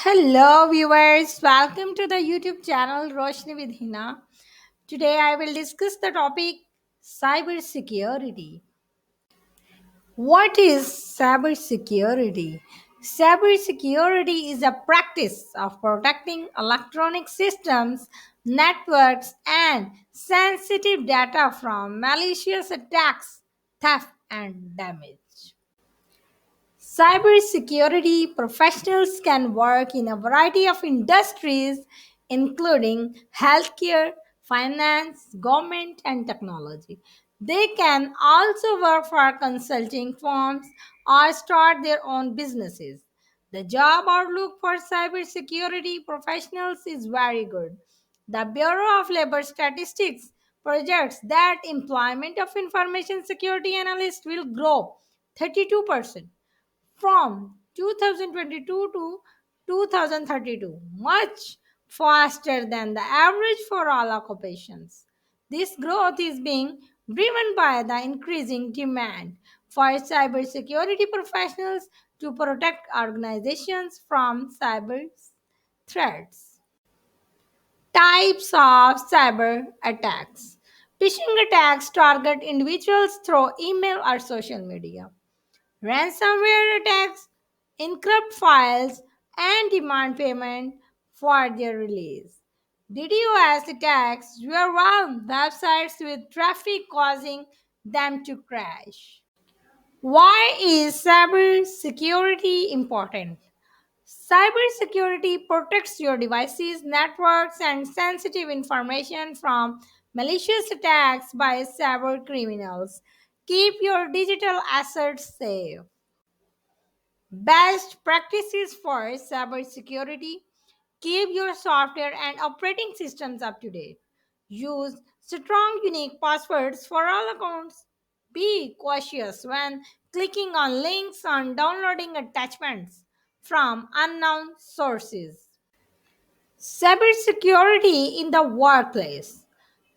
Hello, viewers. Welcome to the YouTube channel Roshni with Hina. Today, I will discuss the topic cybersecurity. What is cybersecurity? Cybersecurity is a practice of protecting electronic systems, networks, and sensitive data from malicious attacks, theft, and damage. Cybersecurity professionals can work in a variety of industries, including healthcare, finance, government, and technology. They can also work for consulting firms or start their own businesses. The job outlook for cybersecurity professionals is very good. The Bureau of Labor Statistics projects that employment of information security analysts will grow 32% from 2022 to 2032, much faster than the average for all occupations. This growth is being driven by the increasing demand for cybersecurity professionals to protect organizations from cyber threats. Types of cyber attacks. Phishing attacks target individuals through email or social media. Ransomware attacks encrypt files and demand payment for their release. DDoS attacks overwhelm websites with traffic causing them to crash. Why is cybersecurity important? Cybersecurity protects your devices, networks, and sensitive information from malicious attacks by cyber criminals. Keep your digital assets safe. Best practices for cybersecurity. Keep your software and operating systems up to date. Use strong, unique passwords for all accounts. Be cautious when clicking on links and downloading attachments from unknown sources. Cybersecurity in the workplace.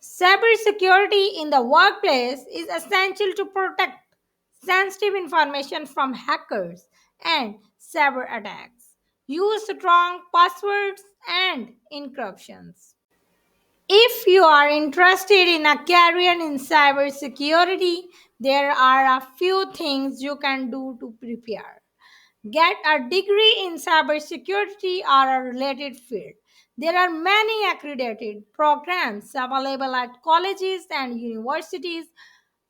Cybersecurity in the workplace is essential to protect sensitive information from hackers and cyber attacks. Use strong passwords and encryptions. If you are interested in a career in cybersecurity, there are a few things you can do to prepare. Get a degree in cybersecurity or a related field. There are many accredited programs available at colleges and universities.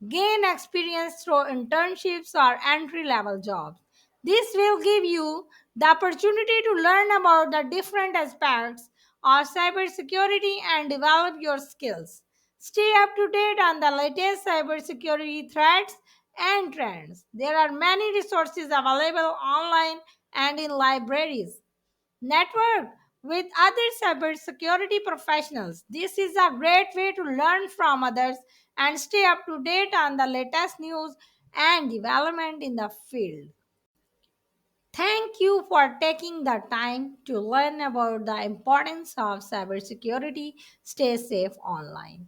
Gain experience through internships or entry level jobs. This will give you the opportunity to learn about the different aspects of cybersecurity and develop your skills. Stay up to date on the latest cybersecurity threats and trends. There are many resources available online and in libraries. Network with other cybersecurity professionals. This is a great way to learn from others and stay up to date on the latest news and development in the field. Thank you for taking the time to learn about the importance of cybersecurity. Stay safe online.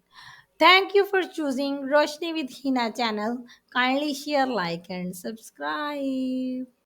Thank you for choosing Roshni with Hina channel. Kindly share, like, and subscribe.